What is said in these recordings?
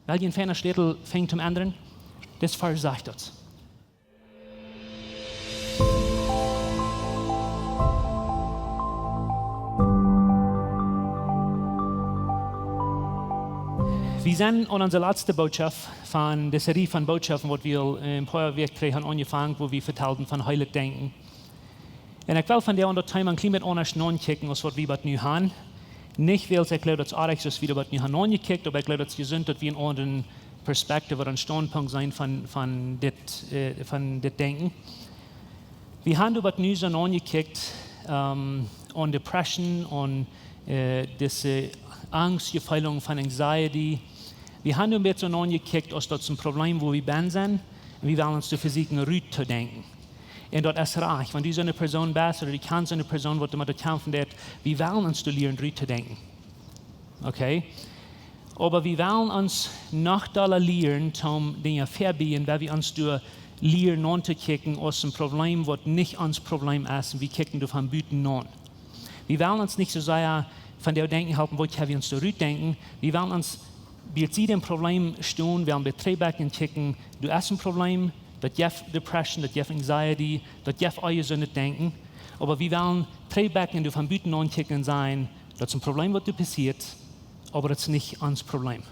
Weil je ein feiner Schlädel fängt zum anderen, das versagt uns. Wir sind an unserer letzten Botschaft von der Serie von Botschaften, die wir im Feuerwerk haben angefangen, wo wir vertelten von Heelet denken. Und ich will von der unter Time ein bisschen anders nachdenken, als was wir bei nu haben. Nicht, weil ich glaube, dass es arg ist, dass wir bei nu haben angekickt, aber ich glaube, dass es gesund ist, dass wir in anderen Perspektive oder ein Standpunkt sein von das Denken. Wir haben über nu so angekickt, an Depression, an diese Angstgefühle von Anxiety. Wir haben ein bisschen angekickt, als das ein Problem, wo wir sind. Wir wollen uns versuchen, ruhig zu denken. Und das ist reich. Wenn du so eine Person bist oder du kannst so eine Person, die damit kämpfen wird, wir wollen uns lernen, ruhig zu denken. Okay? Aber wir wollen uns noch daran lernen, um Dinge verbieten, weil wir uns lernen, anzukicken, aus einem Problem, das nicht unser Problem ist, und wir kicken von Büten an. Wir wollen uns nicht so sehr von der Denken halten, wo wir uns ruhig denken. Wir wollen uns, wir ziehen dem Problem stehen, wir wollen betreiben und kicken, du hast ein Problem, das gibt Depression, das gibt Anxiety, das gibt euer so nicht denken. Aber wir wollen treiben und von Büten an kicken sein, das ist ein Problem, was passiert, aber das ist nicht unser Problem.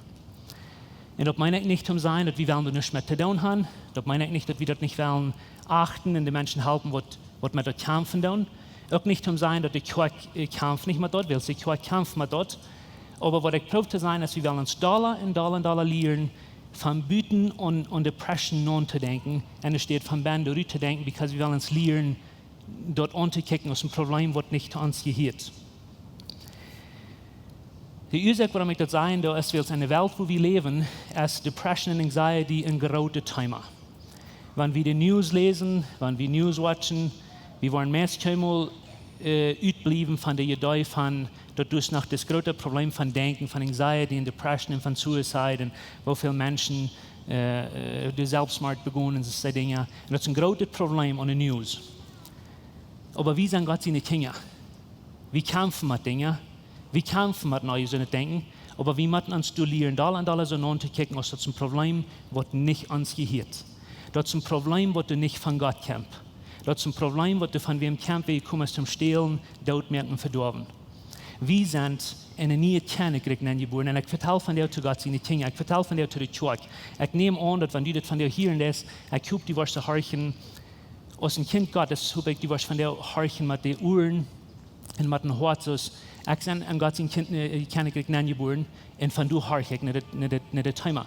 Und das meine ich nicht sein, dass wir wollen nicht mehr zu tun haben. Das meine ich nicht, dass wir das nicht wollen achten und den Menschen helfen, was wir dort kämpfen tun. Auch nicht sein, dass ich kämpfe nicht mehr dort, weil ich kämpfe mehr dort. Aber was ich glaube zu sein, ist, wir wollen uns Dollar lernen, von Büten und Depression nachzudenken. Und es steht von Band zu denken, weil wir wollen uns lernen, dort anzukicken, aus einem Problem, das nicht zu uns gehört. Die Ursache, warum ich das sagen will, ist, weil es in der Welt, wo wir leben, ist Depression und Anxiety ein großes Thema. Wenn wir die News lesen, wenn wir News watchen, wir wollen manchmal utblieben von der Idee von, dass du noch das große Problem von Denken, von Anxiety und Depression und von Suicide und wo viele Menschen die Selbstmord begonnen und solche Dinge. Und das ist ein großes Problem an den News. Aber wir sind Gott seine Kinder. Wir kämpfen mit Dingen. Wir kämpfen mit neuen Denken, aber wir müssen uns lernen, da so nachzukicken, als das ein Problem, das nicht uns gehört. Das ist ein Problem, das nicht von Gott kommt. Das ist ein Problem, das von wem kommt, wie du zum Stehlen, Tod, Merken, Verdorben. Wir sind in eine neue Kernigkeit geboren und ich vertelle von dir zu Gott seine Dinge, ich vertelle von dir zu der Kirche. Ich nehme an, dass wenn du das von dir hören lässt, ich hoffe, du wirst horchen, als ein Kind Gottes, hoffe ich, du wirst von dir horchen mit den Ohren und mit den Herzen. Ich bin an Gott sein Kind Kernigkeit geboren und von du horch ich nicht das Thema.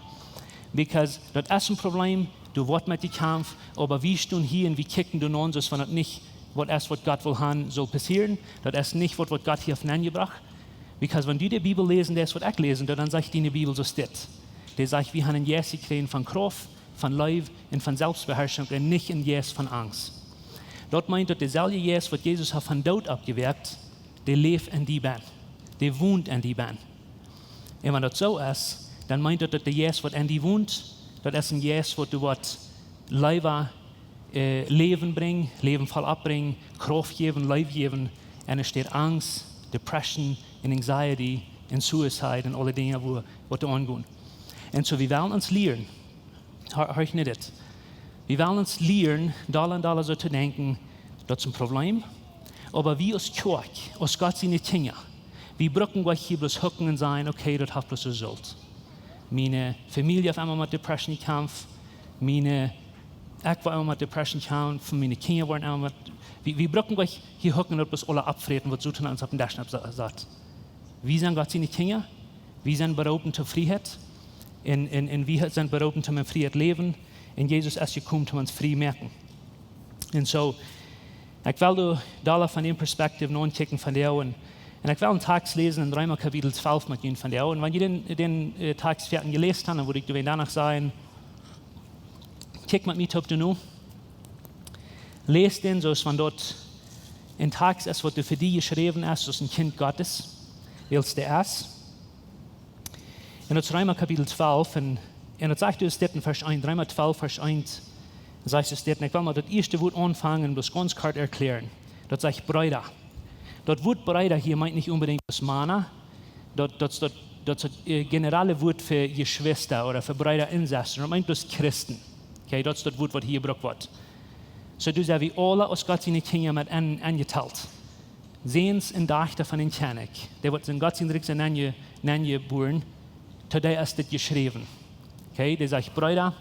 Because das ist ein Problem, du wirst mit dem Kampf, aber wir stehen hier und wir kicken du an, dass das nicht was Gott will haben, soll passieren. Das ist nicht, was Gott hier auf den gebracht. Because wenn du die Bibel lesen, das, was ich lesen, dann sagt die Bibel so steht. Die sagt, wir haben ein Yes gekriegt von Kraft, von Leib und von Selbstbeherrschung und nicht ein Yes von Angst. Dort meint, dass derselbe Yes, was Jesus hat von Tod abgewirkt, der lebt in die Band. Der wohnt in die Band. Und wenn das so ist, dann meint das, dass der Jesus, was in die wohnt, das ist ein Jesus, wo du Leben bringen, Leben voll abbringen, Kraft geben, Leib geben. Und es steht Angst, Depression, Anxiety, Suicide und alle Dinge, die du angehen. Und so, wir wollen uns lernen, hör ich nicht das. Wir wollen uns lernen, da so zu denken, das ist ein Problem. Aber wie als Kirche, als Gott seine Kinder, wir brauchen gleich hier bloß hocken und sagen, okay, das hat bloß Result. Meine Familie auf einmal mit Depression kämpft, ich war einmal mit Depression kämpfen, meine Kinder waren einmal mit, wir brauchen gleich hier hocken und bloß alle abfrieren, was so tun uns auf dem Dashnapp sagt. Wir sind Gott seine Kinder, wir sind beraubt zur Freiheit, und wir sind beraubt zum Freiheit leben, und Jesus ist gekommen, um uns frei merken. Und so, ich will da von dem Perspektive noch kicken von der und ich will einen Text lesen in Römer Kapitel 12 mit Ihnen von der und wenn ihr den Text fertig gelesen habt, dann würde ich danach sagen, kick mit mir auf den Nu, lest den, so dass man dort ein Text ist, was du für dich geschrieben hast, als ein Kind Gottes, willst du es. Und das Römer Kapitel 12 und das sagt du es dort in Vers 1, Römer 12, Vers 1, sagt es dort, und ich will mal das erste Wort anfangen und das ganz klar erklären. Das sagt Brüder. Das Wort Brüder hier meint nicht unbedingt das Mana, das dat is het generelle woord voor Geschwister oder für Brüder und Schwestern, meint bloß Christen. Okay, dat is dat woord wat hier gebruikt wordt. So dus hebben we alle als God zijn kinderen met aangeteld. Zeens en dachten van een kennik. Die wordt zijn God zijn riks en aangeboren. Today is dit geschreven. Okay, die zegt, Brüder,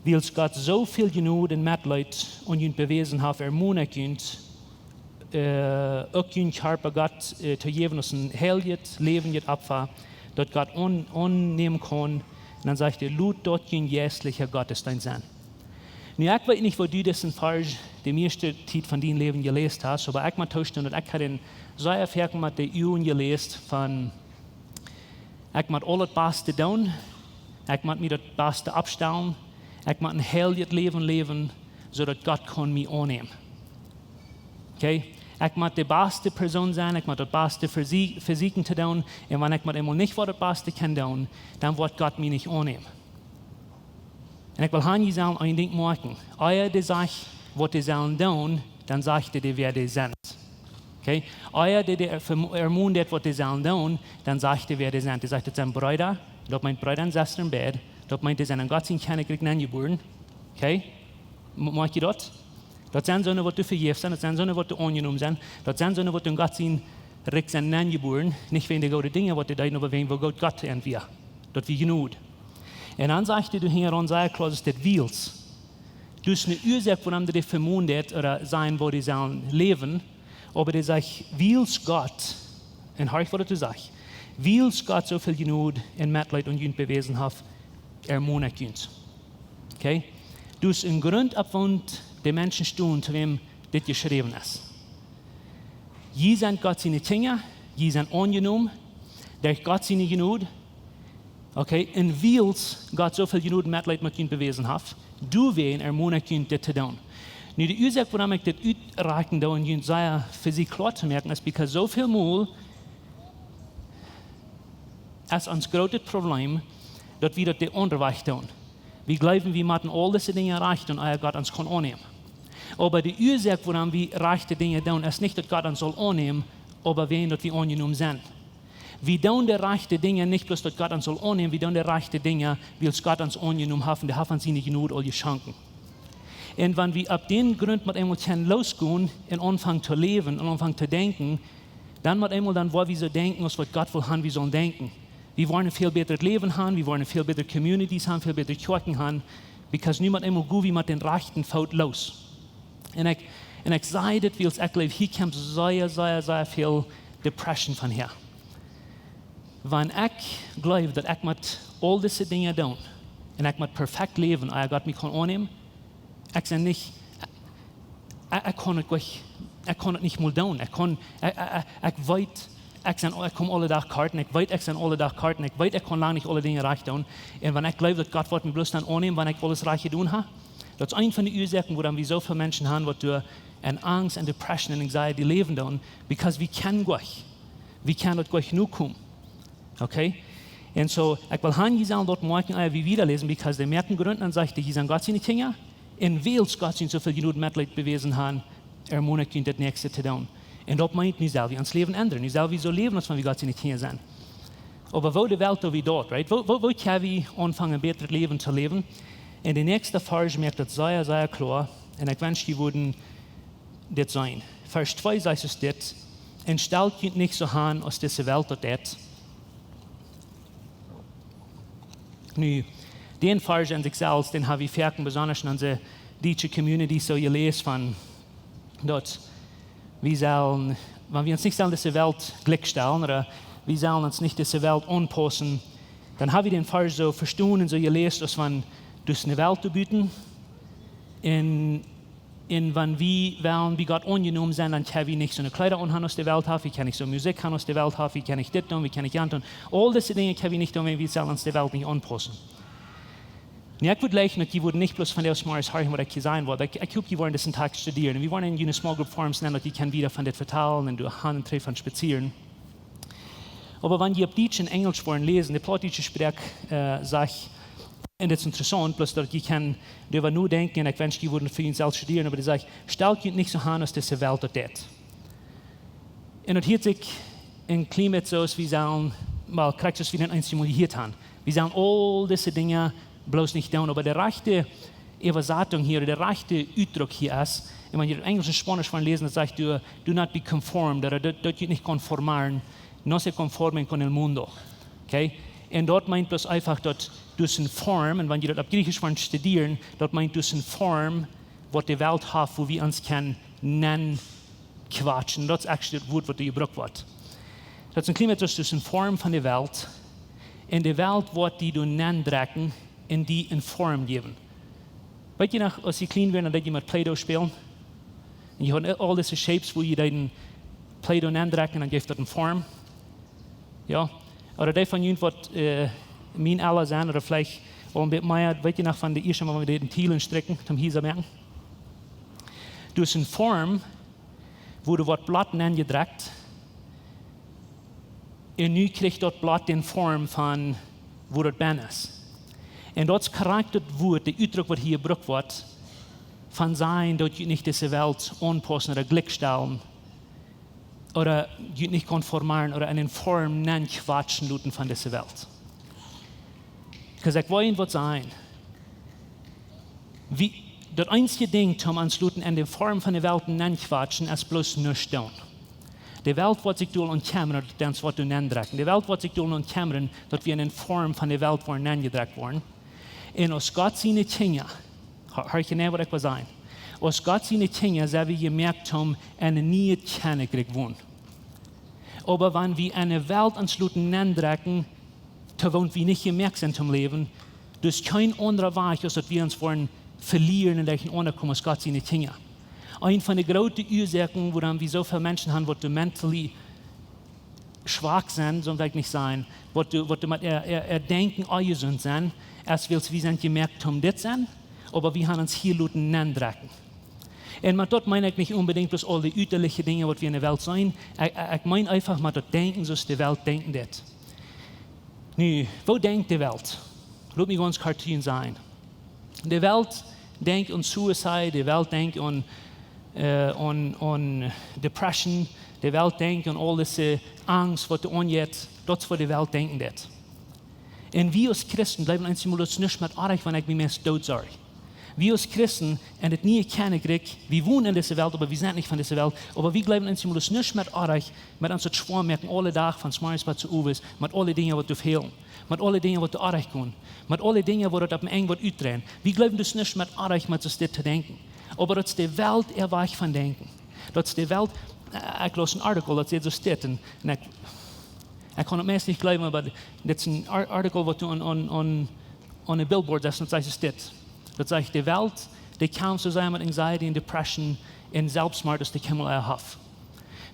wils God zoveel genoeg en medleid und junt bewezen heeft, moenen kunt, ook junt harpe God te geven als een heilig leven het opfer, dat God onnemen kan. En dan zegt hij, loot dat junt jästlicher Gottesdienst zijn. Nu, ik weet niet, wat du das in Vers de meeste tijd van die leven gelezen hast, maar ik moet toestaan dat ik had een zeer ervaring met de uren gelezen van, ik moet al het beste doen, ik moet me het beste opstellen, ik moet een heilig leven leven, zodat God kan mij aannemen. Okay? Ik moet de beste persoon zijn, ik moet het beste fysieken te doen, en wanneer ik eenmaal niet wat het beste kan doen, dan wordt God mij niet aannemen. En ik wil aan jezelf een ding maken. Als je zegt wat je zullen doen, dan zegt je wer je zijn. Okay? Als je ermuntert wat je zullen doen, dan zegt je wer je zijn. Je zegt, het zijn broeder, dat meint broeder en zuster in bed, dat meint je zijn een God zijn kennelijk aangeboren. Okay? Maak je dat? Dat zijn zonen wat je vergeeft zijn, dat zijn zonen wat je aangenomen zijn, dat zijn zonen wat je God zijn rik zijn aangeboren, niet wegen de goede dingen wat je deed, maar wegen wat God en wir. Dat wie genoeg. En dan zegt hij, du hier aan zijn klaus dat wils. Dus een oorzaak waarom je vermoedt, of zijn waar je zal leven, maar hij zegt, wils God, en hoor wat hij zegt, wils God zoveel genoeg en medleid en junt bewezen heeft, moenen kunt. Okay? Dus een grond opwond de mensen staan, te wem dit geschreven is. Je zijn God zijn dingen, je zijn aangenomen, der God zijn genoeg. Okay, en wils God zoveel genoeg medleid met je bewezen heeft, du ween moenen kunt dit te doen. Nu, de oorzaak waarom ik dit uitreiken doe en je zeer fysiek klaar te merken, is because zoveel moe is ons grote probleem dat we dat de onderweg doen. We geloven, we moeten al deze dingen erreichen en God ons kan aannemen. Maar de oorzaak waarom we rechte dingen doen, is niet dat God ons zal aannemen, maar ween dat we aangenomen zijn. We doen de rechte dingen niet bloß dat God ons zal aannemen, we doen de rechte dingen, wils God ons aangenomen heeft, en de heeft ons niet genoeg al geschenken. En wanneer we op den grond met eenmaal gaan losgaan en aanvangen te leven en aanvangen te denken, dan met eenmaal dan waar we zo denken als wat God wil gaan, we zullen denken. We willen een veel beter leven gaan, we willen een veel beter communities gaan, veel beter kerken gaan, because nu met eenmaal gaan we met den rechten fout los. En ik zei dit, wils ik leef, hier komt zeer veel depression van hier. Wanneer ik geloof dat ik met al deze dingen doen en ik met perfect leven, en God mij kan aannemen, ik ben niet, ik kan het niet meer doen. Ik weet, ik kom alle dag karten, ik weet, ik zijn alle dag karten, ik weet, ik kan lang niet alle dingen recht doen. En wanneer ik geloof dat God wordt mij bloos dan aannemen, wanneer ik alles recht gedaan heb, dat is een van de oorzaken waarom we zoveel mensen hebben wat door en angst en depression en anxiety leven doen, because we kennen God. We kennen dat God genoeg komt. Okay? En so, ik wil aan jezelf dat maken, wie wieder lezen, because de merken grond dan zegt, je zijn God zijn kinderen, en wils God zijn zoveel genoeg medleid bewezen hebben, moeilijk kunt het nächste te doen. En dat meint nu zelf, ons leven ändern. Nu zelf we zo leven als van wie God zijn kinderen zijn. Maar wo de welt wie dort, right? Wo kan we aanvangen beter leven te leven? En de nächste vers merkt dat zeer klar, en ik wens je worden dit zijn. Vers 2 zegt es dit, en stelt je niet zo aan als deze welt dat deed. Nu, den vers en zichzelf, den heb ik vaak besonders in onze Duitse community zo gelezen van, dat we zullen, wanneer we ons niet deze Welt gleichstellen, oder we zullen ons niet deze Welt aanpassen, dan heb ik den vers zo verstaan en zo gelezen, als van dus een Welt te bieden, en wanneer we willen, wie God aangenomen zijn, dan kan we niet zo'n kleider aanhalen als de Welt heeft, we kan niet zo'n muziek gaan als de Welt heeft, we kan niet dit doen, we kan niet dat doen. Al deze dingen kan we niet doen, we zullen ons de Welt niet aanpassen. Nu, ik würde lijken dat je wordt niet bloß van de smarts horen wat ik gezegd word. Ik hoop je worden deze dag studeren. We worden in een small group forums nemen, dat je kan wieder van dit vertellen en door gaan en treffen spazieren. Maar wanneer je op Duits en Engels worden lezen, de Plattdeutsche spreek zegt, en dat is interessant, plus dat je kan erover nu denken, en ik wens je worden voor jezelf studeren, maar die zegt, stel je het niet zo aan als deze Welt dat deed. En dat heet zich een klimaat zoals we zullen mal kriegst du es wieder einstimuliert haben. Wir sagen all diese Dinge bloß nicht down, aber der rechte Übersetzung hier, der rechte Ausdruck hier ist, wenn man hier Englisch und Spanisch von lesen, das sagt, do not be conformed, oder dort nicht konformieren, no se conformen con el mundo. Okay? Und dort meint das einfach, dort durch eine Form, und wenn ihr dort auf Griechisch von studieren, dort meint durch eine Form, was die Welt hat, wo wir uns können nennen, quatschen. Das ist actually das Wort, was da gebraucht wird. Das ist ein Klima durch eine Form von der Welt. In der Welt wird die du nennen drecken, in die in Form geben. Weißt du noch, als sie klein werden, dann mit Play-Doh spielen? Und ihr habt all diese Shapes, wo ihr den Play-Doh nennen drecken, dann gebt das eine Form. Ja? Oder die von ihnen, was mein alle sind, oder vielleicht auch ein bisschen mehr, weißt du noch, von der ersten Mal, wenn wir den Thielen stricken, zum Hieser merken? Durch eine Form, wo du das Blatt angedreckt, und nu kriegt das Blatt in Form von, wo das Ben ist. Und das Charakter Wort, der Ausdruck, was hier gebraucht wird, von sein, dass du nicht diese Welt anpassen oder Glück stellen, oder du nicht konformieren oder eine Form nennen, quatschen lassen von dieser Welt. Because ich will was sein. Wie, das einzige Ding, um uns in der Form von der Welt nennen, quatschen, ist bloß nichts tun. Die Welt wird sich durch und kämmern, das wird du nennen drecken. Die Welt wird sich durch und kämmern, dass wir in der Form von der Welt wollen nennen gedreckt worden. Und aus Gott seine Dinge, hör ich nicht, was ich will sagen. Aus Gott seine Dinge, haben wir gemerkt haben, eine nie kennengelernt worden. Aber wenn wir eine Welt anschluten nennen drecken, wo wir nicht gemerkt sind zum Leben, das ist kein anderer Weg, als dass wir uns wollen verlieren in welchen Unterkommen aus Gott seine Dinge. Eine von den großen Ursachen, wo wir so viele Menschen haben, die mentally schwach sind, soll vielleicht nicht sein, die mit ihr Denken angesund sind, erst weil wir sind gemerkt haben, das sind, aber wir haben uns hier Leuten nennen drecken. Und mit dort meine ich nicht unbedingt bloß all die äußerlichen Dinge, die wir in der Welt sein. Ich meine einfach mit dort denken, so die Welt denken das. Nu, wo denkt die Welt? Lass mich ganz Cartoon sein. Die Welt denkt an Suicide, die Welt denkt an Depression, die Welt denkt an all diese Angst, was du angeht. Das ist, was die Welt denken das. Und wir als Christen bleiben einmal nicht mit Arich, wenn ich mich mehr tot sage. Wir als Christen, und das nie kennengelernt, wir wohnen in dieser Welt, aber wir sind nicht von dieser Welt, aber wir bleiben einmal nicht mit Arich, mit uns zu schwören, merken alle Tage von Smartspot zu Uwes, mit alle Dingen, die du fehlen, mit alle Dingen, die du Arich tun, mit alle Dingen, die du auf dem Engwort utdrehen. Wir bleiben das nicht mit Arich, mit das zu denken. Aber das ist die Welt, erweich von Denken. Das ist die Welt, ich las einen Artikel, das so steht, und ich kann es meist nicht glauben, aber das ist ein Artikel, was du an einem Billboard hast, und das steht. Das sagt, die Welt, die kämpft so sehr mit Anxiety und Depression und Selbstmord, dass die Kimmel erhofft.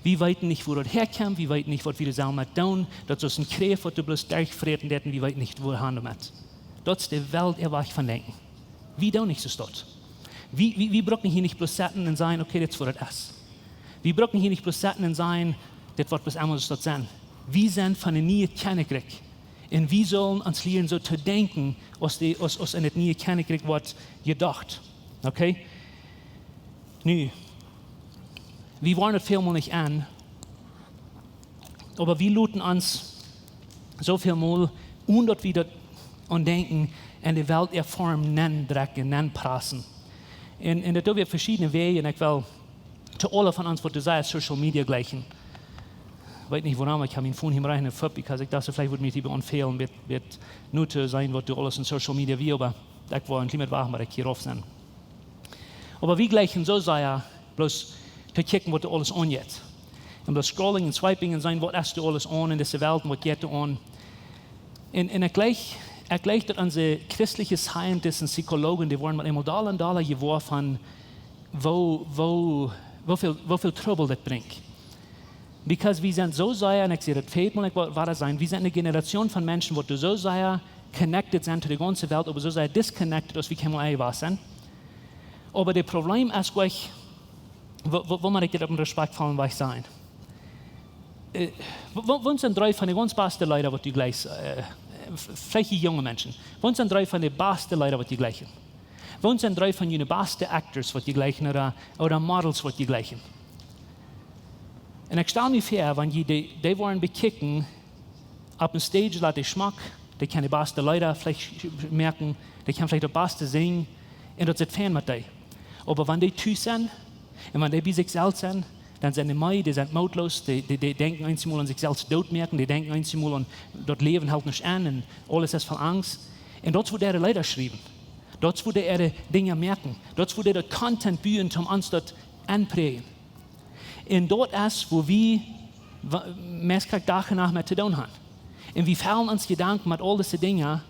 Wir wissen nicht, wo das herkommt, wir wissen nicht, was wir selber tun, das ist ein Kräft, was du bloß durchfrieren und wir wissen nicht, wo wir damit. Das ist die Welt, erweich von Denken. Wir tun nicht so dort. Wir brauchen hier nicht bloß sitzen und sagen, okay, das ist, was das ist. Wir brauchen hier nicht bloß sitzen und sagen, das wird bloß einmal so sein. Wir sind von der Nähe kennengelernt. Und wir sollen uns lernen, so zu denken, was in der Nähe kennengelernt wird, gedacht. Okay? Nu, wir wollen das vielmal nicht an, aber wir luten uns so viel mal, und dass wir das denken, in der Welt erformen, nennen, drecken, nennen, prassen. Und da wir verschiedene Wege, und ich will zu alle von uns, was du sagst, Social Media gleichen. Ich weiß nicht, woran ich habe ihn vorhin rein weil ich dachte, vielleicht würde mich die anfehlen, wird nur zu sein, was du alles in Social Media wie, aber ich war ein Klima wachen, weil ich hier rauf sind. Aber wir gleichen so sehr, bloß zu gucken, was du alles angeht. Und bloß scrolling und swiping und sein, was hast du alles an in dieser Welt und was geht du an. Und ich gleich dass unsere christlichen Scientists und Psychologen, die wollen mit einmal Dollar geworfen, wo viel Trouble das bringt. Because wir sind so sehr, und ich sehe, das fehlt mir, was das sein, wir sind eine Generation von Menschen, die so sehr connected sind zu der ganzen Welt, aber so sehr disconnected, als wir kein sind. Aber das Problem ist gleich, wo man das auf den respektvollen Weg sein. Wo sind drei von den ganz besten Leuten, die gleich, vielleicht junge Menschen, wo sind drei von den besten Leuten, die gleichen? Wo sind drei von den besten Actors, die gleichen, oder Models, die gleichen? Und ich stelle mir vor, wenn die wollen bekicken, Auf dem Stage lässt die Schmack, die kann die beste Leute vielleicht merken, die kann vielleicht die beste singen, und das ist fern mit dir. Aber wenn die tüß sind, und wenn die bei sich selbst sind, dann sind die sind mutlos, die denken einmal an sich selbst tot merken, die denken einmal an das Leben halt nicht an und alles ist voll Angst. Und dort, wo die Leute schreiben, dort, wo die Dinge merken, dort, wo die das Content bühen, um uns dort anprägen. Und dort ist, wo wir meistens Tag und Nacht mit zu tun haben. Und wir fallen uns Gedanken mit all diese Dinge,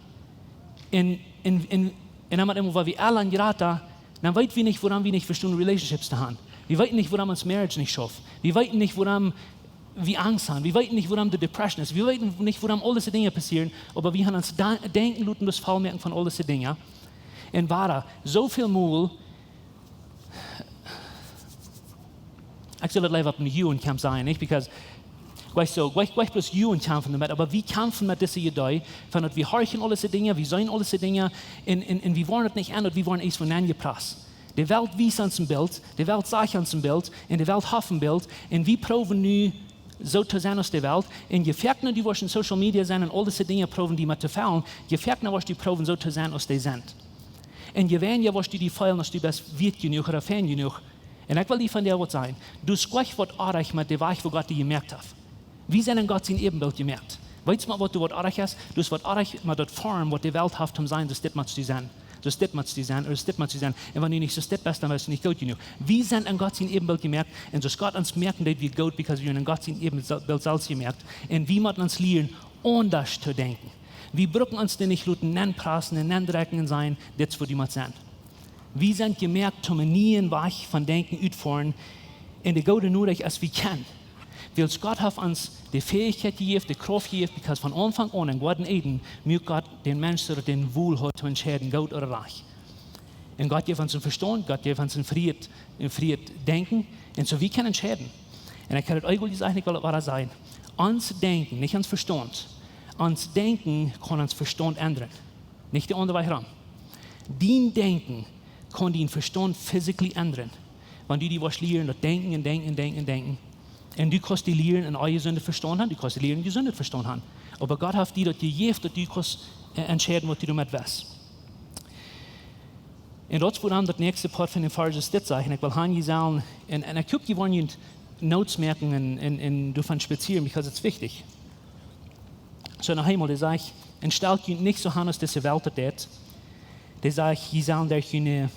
und dann immer, weil wir alle an geraten, dann weit wir nicht, woran wir nicht verstehen, Relationships zu haben. Wir wissen nicht, woran uns Marriage nicht schafft. Wir wissen nicht, woran wir Angst haben. Wir wissen nicht, woran die Depression ist. Wir wissen nicht, woran all diese Dinge passieren. Aber wir haben uns denken, und das Fallmerken von all diese Dinge. Und war so viel Mühe, ich soll das live auf you und Camp sein, nicht? Because gleich bloß you und kämpfen damit, aber wir kämpfen mit dieser Idee, von dass wir horchen all diese Dinge, wir sehen all diese Dinge, und wir wollen es nicht ändern, wir wollen es von angepasst. Die Welt wies uns ein Bild, die Welt sagt uns ein Bild, und die Welt hat ein Bild, und wir proben nu so zu sein aus der Welt, und je färger die was in Social Media sind, und all diese Dinge proben, die mit zu fallen, je färger was die proben so zu sein, aus die sind. Und je weniger was die feilen, als du bist weit genug oder fan genug. Und ich will dir von dir was sagen, du sprichst was artig mit dem Weg, wo Gott dir gemerkt hat. Wie sind in Gott sein Ebenbild gemerkt? Weißt du mal, was du was artig hast? Du hast was artig mit der Form, was die Welt hat, um sein, das mal zu sein. Das mal zu sein, oder das mal zu sein. Und wenn du nicht so bist, dann bist du nicht gut genug. Wir sind in Gott sein Ebenbild gemerkt, und so Gott uns merken, dass wir gut, weil wir in Gott sein Ebenbild selbst gemerkt. Und wir müssen uns lernen, anders zu denken. Wir brauchen uns denn nicht luten, prassen, drecken sein, das, wo die mal sind. Wir sind gemerkt, um nie einen Weg von Denken auszuführen, und die Gute nur, als wir können. Weil Gott hat uns die Fähigkeit gegeben, die Kraft gegeben, weil von Anfang an in Gott und Eden möchte Gott den Menschen oder den Wohl zu entscheiden, gut oder reich. Und Gott gibt uns einen Verstand, Gott gibt uns ein Fried Denken, und so wir können entscheiden. Und ich kann das eigentlich sagen, ich will das wahr sein. Uns Denken, nicht uns Verstand, uns Denken kann uns Verstand ändern. Nicht der andere Weg herum. Dein Denken kann den Verstand physisch ändern. Wenn du die was lernen, das Denken und Denken und Denken und Denken. Und du kannst die lernen in euer Sünde Verstand haben, du kannst die lernen, die Sünde Verstand haben. Aber Gott hat dir das gegeben, dass du kannst entscheiden, was du damit weißt. Und das wird dann das nächste Part von dem Vers ist, sagen. Ich will Hanji sagen, und ich gucke, die wollen Notes merken und du fandst spazieren, weil es ist wichtig. So noch einmal, der sagt, und stellt ihr nicht so an, als diese Welt das. Der sagt, die sollen durch eine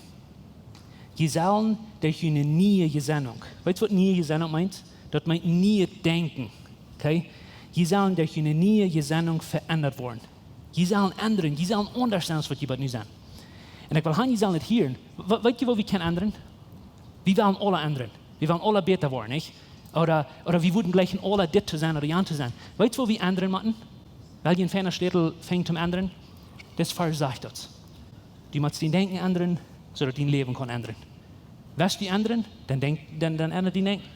neue Gesinnung. Weißt du, was neue Gesinnung meint? Das meint nie denken. Okay? Die sollen durch eine neue Gesinnung verändert worden. Die sollen ändern, die sollen anders sein, als was die bei uns sind. Und ich will haben, die sollen nicht hören. Weißt du, wo wir können ändern? Wir wollen alle ändern. Wir wollen alle besser werden, nicht? Oder wir würden gleich alle dit zu sein oder jan zu sein. Weißt du, wo wir ändern müssen? Weil die in ferner Städte fängt zum ändern? Das Vers sagt das. Du musst dein Denken ändern, sodass dein Leben kann ändern. Was die ändern, dann ändert dein Denken.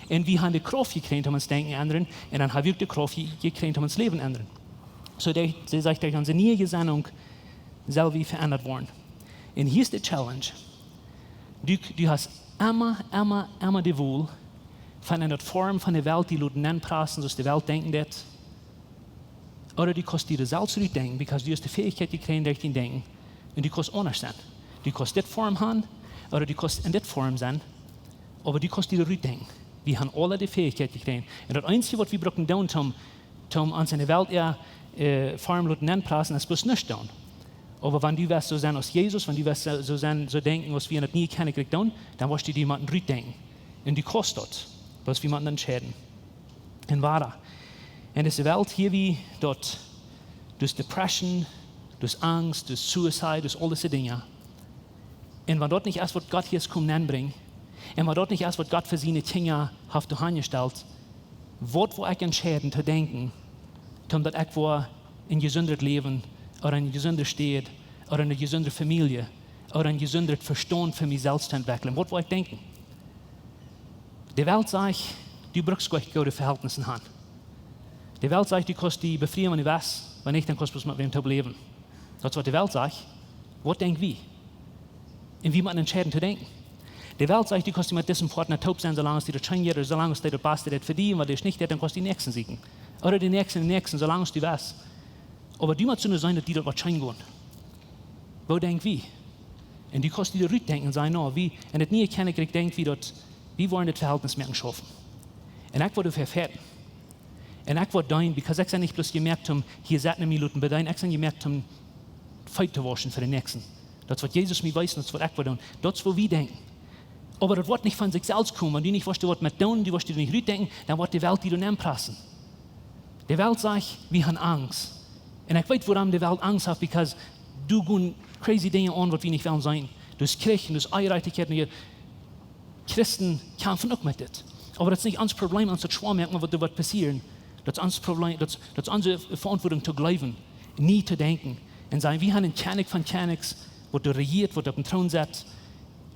Und wir haben die Kraft gekriegt, um uns Denken zu ändern, und dann haben wir die Kraft gekriegt, um uns Leben zu ändern. So, sie sagt, dass unsere neue Gesinnung soll wie verändert worden. Und hier ist die Challenge. Du hast immer die Wohl von einer Form von der Welt, die du nennen prassen, dass die Welt denken wird. Oder du kannst dir selbst zurückdenken, weil du hast die Fähigkeit gekriegt, durch dein Denken. Und du kannst anders sein. Du kannst das Form haben, oder du kannst in das Form sein, aber du kannst dir zurückdenken. Wir haben alle die Fähigkeit gekriegt. Und das Einzige, was wir brauchen, um uns in der Welt Form zu nennen prassen, ist bloß nicht tun. Aber wenn du wirst so sein als Jesus, wenn du wirst so denken, was wir nicht nie kennengelernt haben, dann wirst du jemanden zurückdenken. Und du kannst das, was wir jemanden entscheiden. Und wahr. In dieser Welt hier wie dort, durch Depression, durch Angst, durch Suicide, durch all diese Dinge. Und wenn dort nicht erst, was Gott hier kommt, bringt, und wenn dort nicht erst, was Gott für seine Dinge hat angestellt, wo ich entscheiden zu denken, dass ich wo ein gesünderes Leben oder ein gesünder Stadt oder eine gesunde Familie oder ein gesünder Verstand für mich selbst zu entwickeln. Was ich denken? Die Welt sagt, du brauchst gute Verhältnisse haben. Die Welt sagt, du kannst die befreien, wenn du weißt, wenn nicht, dann kannst du mit wem zu leben. Das ist, was die Welt sagt. Was denken wir? Und wie man entscheiden zu denken. Die Welt sagt, du kannst mit diesem Partner taub sein, solange es dir das schön geht, oder solange es dir das passt, das für dich, und wenn du es nicht, dann kannst du die Nächsten siegen. Oder den nächsten, solange du weißt. Aber du musst nur sein, dass die dort wahrscheinlich gehen. Wo denkt wie? Und du kannst dir rückdenken und sagen, no, wie, und das nie kennen kriegt, denkt wie wollen das Verhältnis mehr schaffen. Und ich wollte verfehlen. Und ich wollte dein, because ich nicht bloß gemerkt habe, hier sitzen Minuten bei dein, ich habe gemerkt habe, Feit zu waschen für den Nächsten. Das wird Jesus mir weiß, das wird ich tun. Das ist, wo wir denken. Aber das wird nicht von sich selbst kommen. Wenn du nicht weißt, was mit tun, du wirst dir nicht rückdenken, dann wird die Welt dir nicht pressen. Die Welt sagt, wir haben Angst. Und ich weiß, warum die Welt Angst hat, because du gehst crazy Dinge an, was wir nicht wollen sein. Du hast Kirchen, du hast Eierreitigkeit, und Christen kämpfen auch mit das. Aber das ist nicht unser Problem, uns zu merken, was wird passieren. Das ist unser Problem, das ist unsere Verantwortung zu glauben, nie zu denken. Und sagen, wir haben einen König von Königs, der regiert, der auf dem Thron sitzt.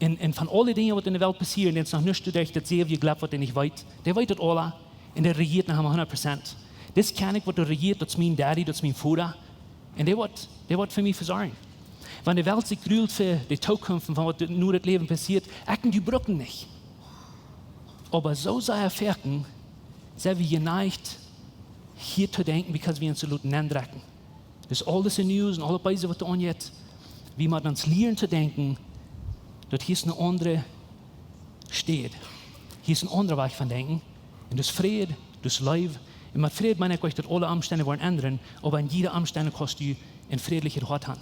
Und von allen Dingen, die in der Welt passieren, den es noch nicht studiert, das sehr, wie glaubt, was der nicht weiß. Der weiß das alle und der regiert nach 100%. Das König, der regiert, das ist mein Daddy, das ist mein Vater. Und der wird für mich versorgen. Wenn die Welt sich grüht für die Zukunft, von was nur das Leben passiert, ecken die Brücken nicht. Aber so sei er fertig, sind wir geneigt, hier zu denken, because wir uns so lauten andrecken. Das ist alles in News und alle Beise, was da angeht. Wie man uns lernen zu denken, dass hier eine andere steht. Hier ist ein anderer Weg von Denken. Und das Fried, das Leib. Und mit Fried meine ich euch, dass alle Umstände wollen ändern, aber in jeder Umstände kannst du ein friedlicher Hort haben.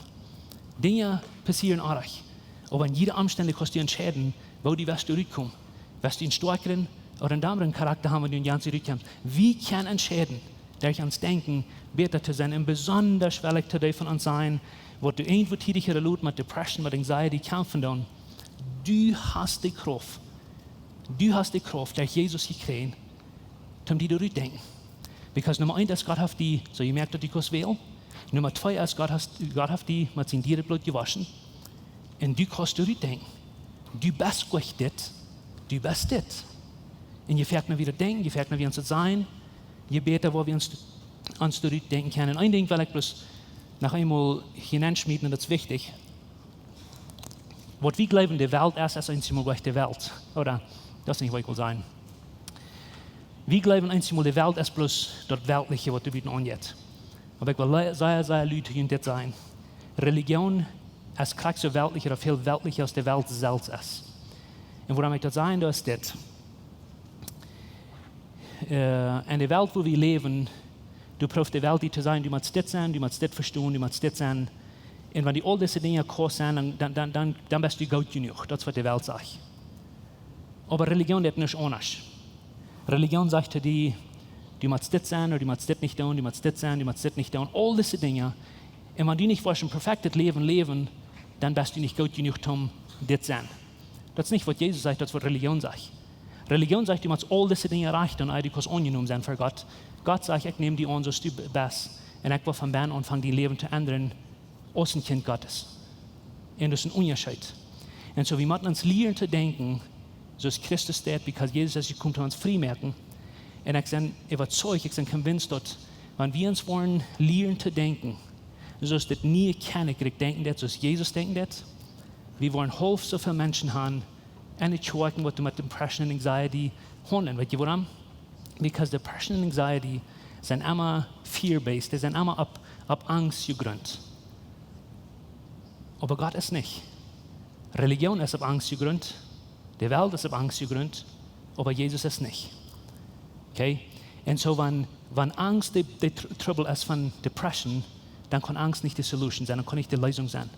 Dinge passieren auch. Aber in jeder Umstände kannst du entscheiden, wo du wirst zurückkommen. Wirst du einen stärkeren oder einen anderen Charakter haben, wenn du in ganz zurückkommst. Wie kann entscheiden, durch uns denken, besser zu sein, und besonders schwierig zu von uns sein, wo du irgendwo tätig erlebt mit Depression, mit Anxiety kämpfen dann. Du hast die Kraft, durch Jesus gekriegt, um die durchzudenken. Because Nummer 1 ist Gott hat die, so ihr merkt, dass die Kurs will. Nummer 2 ist Gott hat die mit seinem Dierenblut gewaschen. Und du kannst durchdenken. Du bist gut das, du bist das. Und je fährt man wieder denken, je fährt man wie uns das sein, je besser, wo wir uns durchdenken können. Ein Ding will ich bloß noch einmal hineinschmieden, und das ist wichtig. Was wir glauben, die Welt ist einmal die Welt. Oder? Das ist nicht, was ich will sagen. Wir glauben einmal, die Welt ist bloß das Weltliche, was du bieten angeht. Aber ich will sehr Leute das sein. Religion ist gleich so weltlich oder viel weltlicher als die Welt selbst ist. Und warum ich das sagen, das ist das. In der Welt, wo wir leben, du brauchst die Welt, die zu sein, du musst das sein, du musst das verstehen, du musst das sein. Und wenn die all diese Dinge kost sind, dann bist du gut genug. Das ist, was die Welt sagt. Aber Religion ist nicht anders. Religion sagt zu dir, du musst das sein, oder du musst das nicht tun, du musst das sein, du musst das nicht tun. All diese Dinge. Und wenn du nicht ein perfektes Leben leben, dann bist du nicht gut genug, um das zu sein. Das ist nicht, was Jesus sagt, das ist, was Religion sagt. Religion sagt, du musst all diese Dinge erreichen und du kannst ungenommen sein für Gott. Gott sagt, ich nehme die an, so du bist. Und ich will von Bern anfangen, dein Leben zu ändern, als ein Kind Gottes. Und das ist ein Unterschied. Und so, wir müssen uns lernen zu denken, so ist Christus steht, because Jesus ist gekommen, uns frei merken. Und ich bin überzeugt, ich bin convinced, dass, wenn wir uns wollen, lernen zu denken, so ist das nie keiner denken, so ist Jesus denken, wir wollen halb so viele Menschen haben, und nicht schauen, was du mit Depression und Anxiety haben. Weißt du warum? Because Depression und Anxiety sind immer fear-based, die sind immer ab Angst gegründet. Aber Gott ist nicht. Religion ist auf Angst gegründet, die Welt ist auf Angst gegründet, aber Jesus ist nicht. Okay? Und so, wenn Angst die Trouble ist von Depression, dann kann Angst nicht die Solution sein, dann kann nicht die Lösung sein.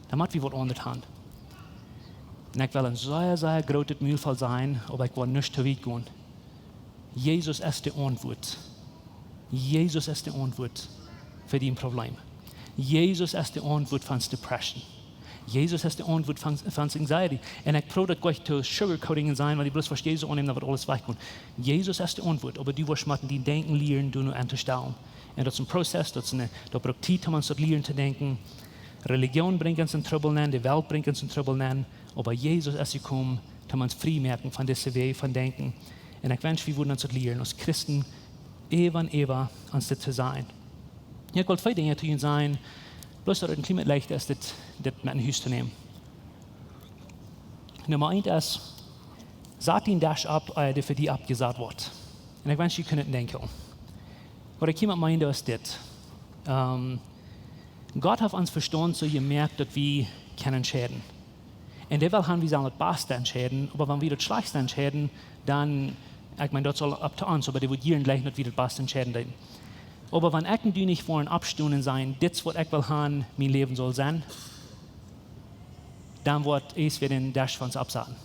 Dann muss wir was anderes haben. Und ich will ein sehr großes Mühlfall sein, aber ich will nicht zu weit gehen. Jesus ist die Antwort. Jesus ist die Antwort für dein Problem. Jesus ist die Antwort von Depression. Jesus ist die Antwort von Anxiety. Und ich probiere das gleich zu sugarcoating sein, weil ich bloß verstehe, so annehmen, da wird alles wegkommen. Jesus ist die Antwort, aber du wirst mit dein Denken lernen, du nur anzustellen. Und das ist ein Prozess, das braucht Zeit, um uns zu lernen zu denken. Religion bringt uns in Trouble, die Welt bringt uns in Trouble, aber Jesus ist gekommen, um uns frei merken von dieser Weg von Denken. Und ich wünsche, wir würden uns lernen, als Christen, ewig uns das zu sein. Ich wollte 2 Dinge zu Ihnen sagen, bloß dass es ein bisschen leichter ist, das mit in Haus zu nehmen. Nummer 1 ist, sagt ihn das ab, der für die abgesagt wird. Und ich wünsche, ihr könnt denken. Wat ik iemand meinde is dit. Gott hat uns verstanden, so gemerkt, dass wir können entscheiden. Und der will haben wir sollen das Beste entscheiden, aber wenn wir das Schlechte entscheiden, dann, ich meine, das soll up to uns, aber der wird hier gleich nicht wieder das Beste entscheiden. Aber wenn ich und du nicht wollen abstunden sein, das, was ich will haben, mein Leben soll sein, dann wird es wieder den Dash von uns absagen.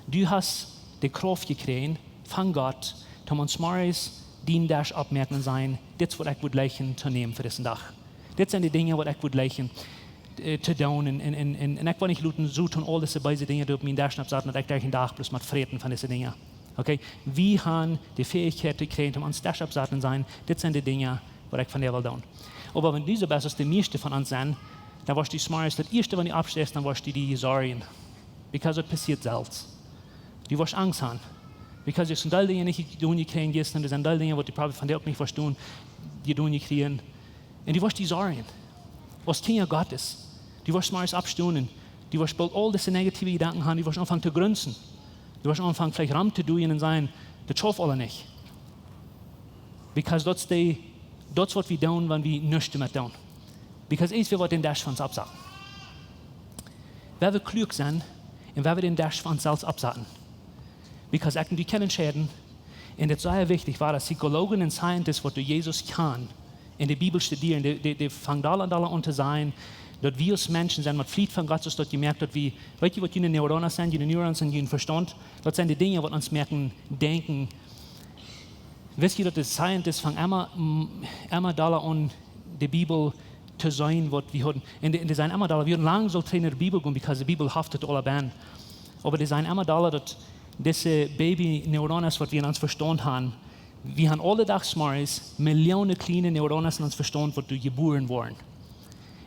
Du hast die Kraft gekriegt von Gott, um uns morgens den Dash abmerken sein, das, was ich würde leichen zu nehmen für diesen Tag. Das sind die Dinge, die ich würde leichen zu tun. Und ich will nicht luten, so tun all diese beide Dinge, die auf meinen Dash absagen, und ich gleich einen Tag bloß mit Freten von diesen Dingen. Okay? Wir haben die Fähigkeit gekriegt, um uns Dash absagen sein, das sind die Dinge, die ich von der will tun. Aber wenn diese besser die meiste von uns sind, dann warst du smartest. Das erste, wenn du abstehst, dann warst du die sorgen. Because es passiert selbst. Du wirst Angst haben. Because es sind all Dinge, die du nicht kriegen wirst, und es sind all Dinge, die du probably von dir auch nicht verstehen, die du nicht kriegen. Und du wirst die sorgen. Was Kinder Gottes. Du wirst smartest abstunden. Du wirst bald all diese negative Gedanken haben, du wirst anfangen zu grunzen. Du wirst anfangen, vielleicht Raum zu tun und sagen, das schaffen alle nicht. Because das was wir tun, wenn wir nichts damit tun. Because wir wollen den Dash von uns absagen. Wer wir klug sein, und wer wir den Dash von uns selbst absagen. Because die können entscheiden, und das ist sehr wichtig, war das Psychologen und Scientists, was du Jesus kann, in der Bibel studieren, die fangen an zu sein, dass wir als Menschen sind, mit Flieh von Gott, dass gemerkt dass wir, weißt du, was die Neuronen sind, die Neuronen sind, die Verstand, das sind die Dinge, die uns merken, denken. Wisst ihr, dass die Scientists fangen immer an, die Bibel zu sein, was wir haben. Und die sind immer da, wir haben lange so in der Bibel gehen, weil die Bibel haftet alle Band. Aber die sind immer da, dass diese Baby-Neuronen, was wir in uns Verstand haben, wir haben alle Tag smarts Millionen kleine Neuronen in uns Verstand, die geboren wurden.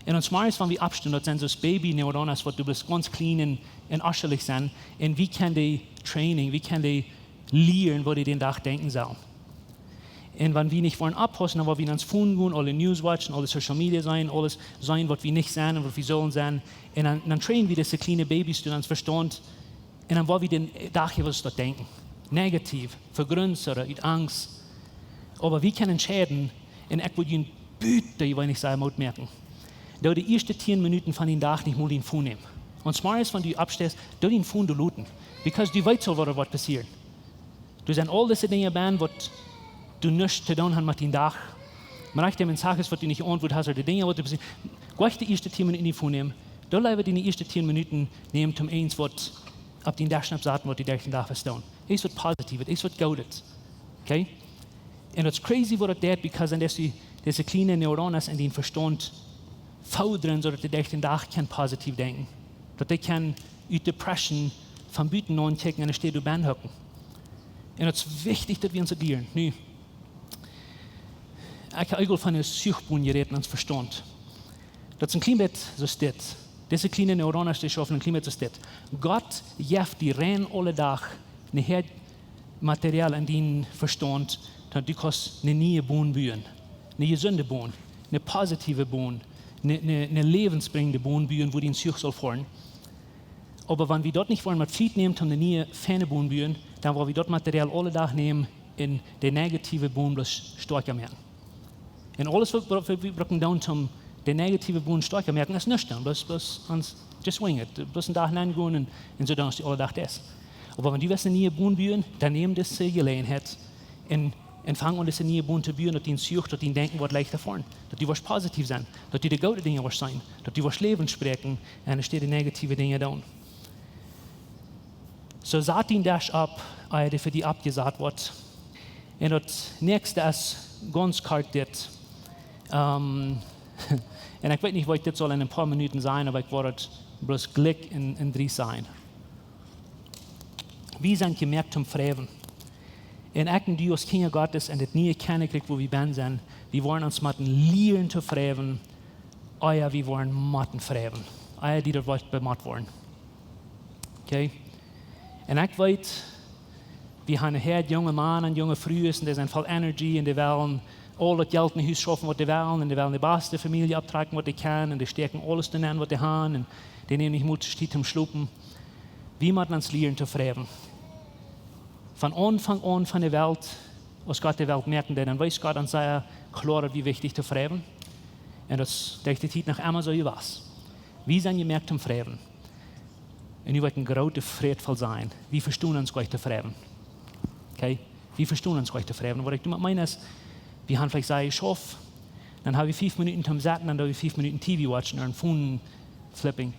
Und uns smarts, wenn wir abstimmen, das sind so Baby-Neuronen, die bis ganz klein und aschelig sind. Und wie können die Training, wie können die lernen, was die den Tag denken sollen. Und wenn wir nicht wollen abpassen, dann wollen wir uns Phone gehen, alle News watchen, alle Social Media sein, alles sein, was wir nicht sein und was wir sollen sein. Und dann trainen wir diese kleinen Babys durch uns Verstand. Und dann wollen wir den Tag was dort denken. Negativ, vergrößern, mit Angst. Aber wir können entscheiden, und ich würde Ihnen bitte, ich will nicht sagen, merken, dass die ersten 10 Minuten von den Tag nicht mal den Phone nehmen. Und smart ist, wenn du abstehst, da den Phone looten. Because du weißt so, was passiert. Du sind all diese Dinge, was du nichts zu tun hast mit dem Tag. Man reicht dem in Sachen, was du nicht antwortet hast, oder die Dinge, was du passiert. Gleich die ersten 10 Minuten in die Phone nehmen. Da bleiben die ersten 10 Minuten nehmen, um eins, was auf den Tag sagen, was die den Tag verstehen. Es wird positiv, es wird gut. Okay? Und es ist crazy, was das tut, because diese kleinen Neuronen in den Verstand fordern, sodass die den Tag positiv denken. Dass die kann die Depression von Büten anchecken und steht über hocken. Und es ist wichtig, dass wir uns lernen. Nu, ich habe von einer Suchbun geredet und Verstand. Das ist ein klein bisschen so steht. Diese kleinen Neuronen, die schaffen ein klein bisschen so steht. Gott gibt die rein alle Tag ein Material an den Verstand, dass du kannst eine neue Bohne bauen. Eine gesunde Bohne, eine positive Bohne, eine lebensbringende Bohne bauen, wo die in Such soll fahren. Aber wenn wir dort nicht wollen, mit Flieh nehmen, um eine neue feine Bohne bauen, dann wollen wir dort Material alle Tag nehmen, in die negative Bohne bloß stärker machen. Und alles, was wir brauchen, um die negative Bohne stärker merken, ist nicht dann. Bloß uns just wing it. Bloß einen Tag hineingehen und so dann ist die alle Tag das. Aber wenn die was eine neue Bohne bauen, dann nehmen das Gelegenheit und fangen an, diese neue Bohne zu bauen, dass die sucht, dass die denken, was leichter fahren. Dass die was positiv sein, dass die gute Dinge was sein, dass die was Leben sprechen und dann stehen die negative Dinge da. So saat ihn das ab, die für die abgesagt wird. Und das nächste ist ganz kalt das. Und ich weiß nicht, was das soll in ein paar Minuten sein, aber ich werde bloß Glück in 3 sein. Wir sind gemerkt zum Fragen. Und ich und du als Kinder Gottes und das nie kennengelernt, wo wir sind, wir wollen uns mit lernen zu fragen, euer wir wollen matten fragen. Euer, die das bemacht wollen. Okay? Und ich weiß, wir haben einen jungen Mann und junge Frühe, und die sind voll Energie, und die wollen all das Geld in den Haus schaffen, was die wollen, und die wollen die beste Familie abtragen, was die können, und die stecken alles daran, was die haben, und die nehmen nicht Mut, steht zum Schlupen. Wir müssen uns lernen zu fragen. Von Anfang an von der Welt als Gott die Welt merken, dann weiß Gott an sehr klar, wie wichtig zu fragen. Und das denkt die Zeit nach immer so was. Wie sind gemerkt zum Fragen? Und wir wollten große Friedvoll sein. Wie verstehen uns gleich zu fragen? Okay? Wie verstehen uns gleich zu fragen? Und was ich damit meine ist, wir haben vielleicht sagen, ich hoffe, dann habe ich 5 Minuten zum Zappen, dann habe ich 5 Minuten TV watchen oder ein Phone flipping.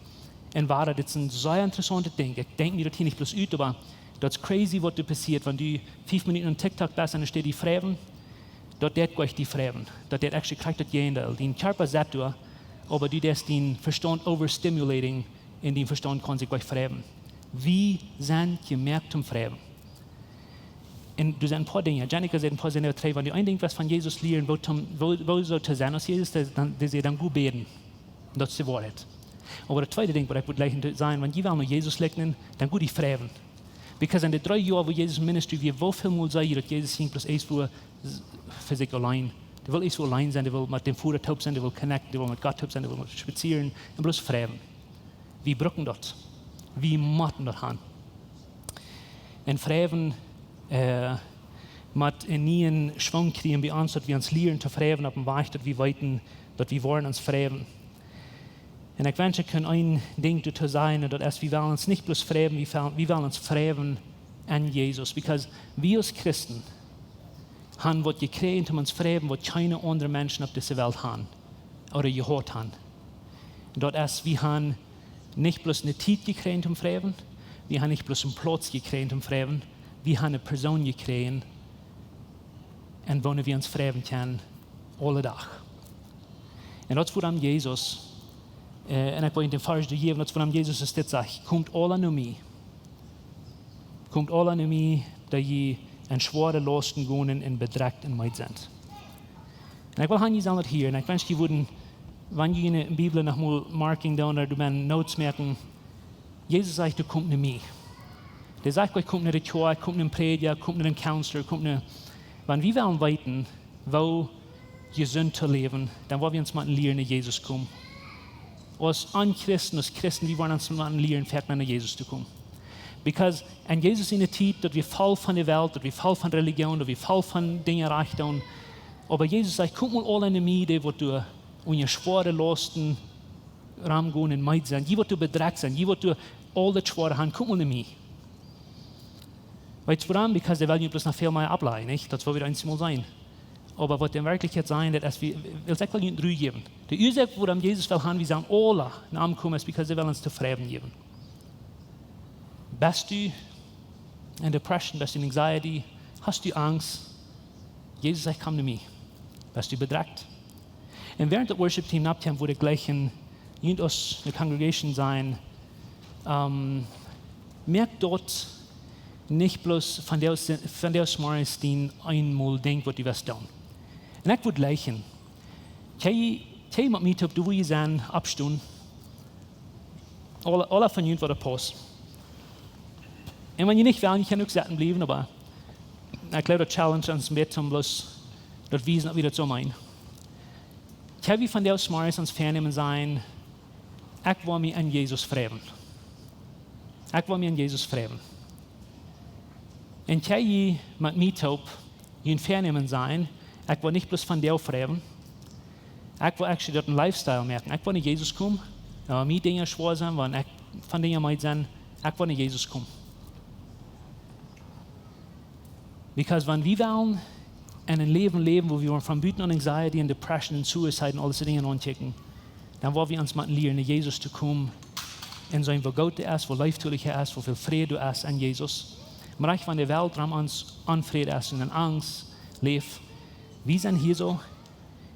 Und war das ein sehr interessantes Ding. Ich denke mir das hier nicht bloß aus, aber das ist crazy, was da passiert, wenn du 5 Minuten auf TikTok bist und dann steht die Fragen, dort geht gleich die Fragen. Dort wird actually kriegt das jeder. Den Körper sagt du, aber du darfst den Verstand overstimulating, in den Verstand kann sich gleich fragen. Wie sind gemerkt zum Fragen? Und du sagst ein paar Dinge. Janika sagt ein paar Dinge, wenn du ein Ding was von Jesus lernen, wo soll zu sein aus Jesus, dann gut beten. Das ist die Wahrheit. Aber das zweite Ding, was ich würde gleich sagen, wenn jemand nur Jesus lernen, dann gut die fragen. Because in den 3 Jahren, wo Jesus Ministry, wie viel Mal sei, dass Jesus hing bloß erst für sich allein. Der will erst allein sein, der will mit dem Vater taub sein, der will connecten, der will mit Gott taub sein, der will spazieren und bloß fragen. Wie brücken dort? Wie matten dort an? Und fragen, mit nie einen Schwung kriegen, wie uns, dass wir uns lernen zu fragen, auf dem Weg, dass wir weiten, dass wir wollen uns fragen. Und ich wünsche, können ein Ding dazu sein, und das ist, wir wollen uns nicht bloß fragen, wir wollen uns fragen an Jesus. Because wir als Christen haben was gekriegt, um uns zu fragen, was keine anderen Menschen auf dieser Welt haben oder gehört haben. Und das ist, wir haben nicht bloß eine Zeit gekriegt, um zu fragen, wir haben nicht bloß einen Platz gekriegt, um zu fragen, wir haben eine Person gekriegt, und wo wir uns fragen können, alle Tag. Und das, woran Jesus, und ich wollte den Vers geben, das, woran Jesus ist, das sagt, kommt alle an mich. Kommt alle an mich, da ihr ein schwere Lasten gehen und bedreckt in mich sind. Und ich will Ihnen sagen, hier, und ich wünsche, Sie würden, wenn Sie in der Bibel noch mal Marking da oder du Notes merken, Jesus sagt, du kommst zu mir. Der sagt, ich komme nicht in die Kirche, ich komme nicht in den Prediger, ich komme nicht in den Counselor, ich komme nicht. Wenn wir wollen weiten, wo gesund zu leben, dann wollen wir uns mal lernen, Jesus kommen. Als Christen, wir wollen uns mal lernen, fährt man nach Jesus zu kommen. Because an Jesus in der Zeit, dass wir voll von der Welt, dass wir voll von Religion, dass wir voll von Dingen reichen. Aber Jesus sagt, guck mal alle in mir, die du und ihr schwere Lasten ramgehen in Meid sein, die du bedreckt sein, die du alle schwere haben, guck mal in mir. Weißt du warum? Because der will nicht bloß noch viel mehr ableiten, nicht? Das will wieder einmal sein. Aber was in Wirklichkeit sein, dass wir es nicht drüber geben. Der Ursache, woran Jesus will haben, wir sagen, alle Namen kommen, ist, because er will uns zu Fragen geben. Bist du in Depression, bist du in Anxiety, hast du Angst? Jesus sagt, komm zu mir. Bist du bedreckt? Und während der Worship-Team abkommt, wurde gleich in aus der Congregation sein, merkt dort nicht bloß von der Smarts, die einmal denkt, was du wirst tun. Und ich würde lächeln. Kei mit mir, du willst sein, abstehen. Alle von ihnen war der Post. Und wenn ihr nicht wollen, ich kann auch sitzen bleiben, aber ich glaube, der Challenge ans Bett, um bloß das Wiesen wieder zu meinen. Ich will von der Smarts ans Fernnehmen sein, ich will mich an Jesus fragen. Ich will mich an Jesus fragen. Und ich will mit mir taub, in Fernnehmen sein, ich will nicht bloß von der fragen, ich will actually dort einen Lifestyle merken. Ich will nicht Jesus kommen, mir Dinge schwer sein, wenn ich von Dingen meid sein, ich will nicht Jesus kommen. Because wenn wir wollen in ein Leben leben, wo wir von Büten und Anxiety und Depression und Suicide und all diese Dinge anchecken, dann wollen wir uns mal lernen, Jesus zu kommen, in sein, wo Gott ist, wo leiftulich ist, wo viel Friede ist an Jesus. Im Reich von der Welt haben uns Unfrieden ist und Angst lebt. Wir sind hier so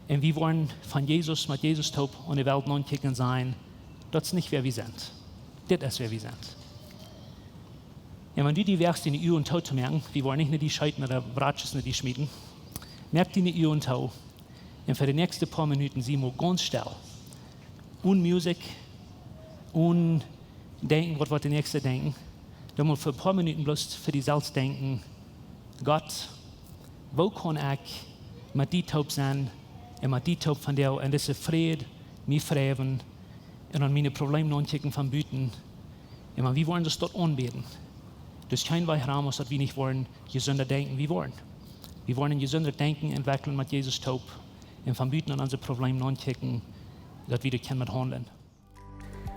und wir wollen von Jesus, mit Jesus taub und der Welt anchecken sein. Das ist nicht, wer wir sind. Das ist, wer wir sind. Und wenn du die werkst, in die Uhr und Tau zu merken, wir wollen nicht nur die Scheiten oder Bratsches, nicht die schmieden, merkt die in die Uhr und Tau. Und für die nächsten paar Minuten sie mal ganz still. Und Musik, und denken, was wird der Nächste denken. Dann mal für ein paar Minuten bloß für die selbst denken, Gott, wo kann ich mit die Taub sein, und mit die Taub von dir, und diese Friede, mich fragen, und an meine Probleme anchecken von Büten. Und wir wollen das dort anbeten. Das ist kein Raum, dass wir nicht wollen, gesünder denken, wir wollen. Wir wollen ein gesünderes Denken entwickeln mit Jesus taub und von Büten an unsere Probleme ankicken, dass wir das mit handeln.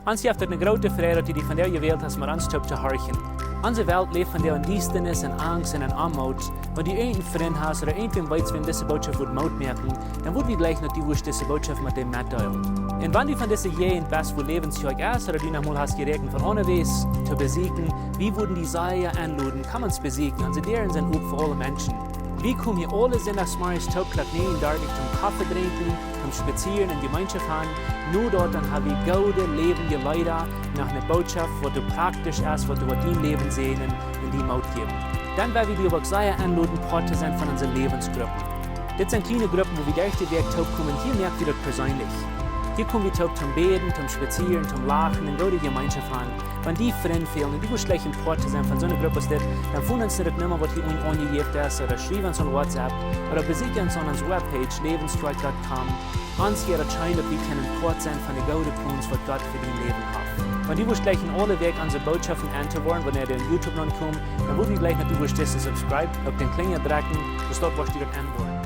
Uns heeft het een grote vrede dat die van jou gewählt hast, met ons taub te horchen. Onze Welt leeft van jou in Diestenis en Angst en in Armut. Wenn du irgendeinen Freund hast oder irgendwen weißt, wenn diese Botschaft wird Maut merken, dann wird wir gleich noch die Wurst diese Botschaft mit dem mitteilen. Und wenn du von dieser jeden best wo Lebenszeug ist oder du noch mal hast gerechnet von unterwegs zu besiegen, wie würden die Seile anluden, kann man es besiegen. Also deren sind auch für alle Menschen. Wir kommen hier alle sind nach Smarts Taubklack nehmen, darf ich zum Kaffee trinken, zum Spazieren in Gemeinschaft haben. Nur dort dann habe ich gute, lebende Leute nach einer Botschaft, wo du praktisch ist, wo du dein Leben sehen und die Maut geben. Dann werden wir die auch sehr anladen, Part zu sein von unseren Lebensgruppen. Das sind kleine Gruppen, wo wir durch die Weg taub kommen. Hier merkt ihr das persönlich. Hier kommen wir taub zum Beten, zum Spazieren, zum Lachen und gute Gemeinschaft haben. Wenn die Freunde fehlen und die schlecht ein Part zu sein von so einer Gruppe, dann finden uns nicht mehr, was hier uns angegeben ist, oder schreiben uns an WhatsApp, oder besuchen uns an unserer Webpage, lebenstrike.com. Uns hier erscheint, dass wir können Part sein von den guten Punkten, was Gott für dein Leben hat. Wenn die gleich in alle Weg unsere Botschaften anzuhören, wenn ihr in YouTube noch kommt, dann würden wir gleich natürlich subscribe, auf den Klingel drücken, bis dort, was ihr antworten.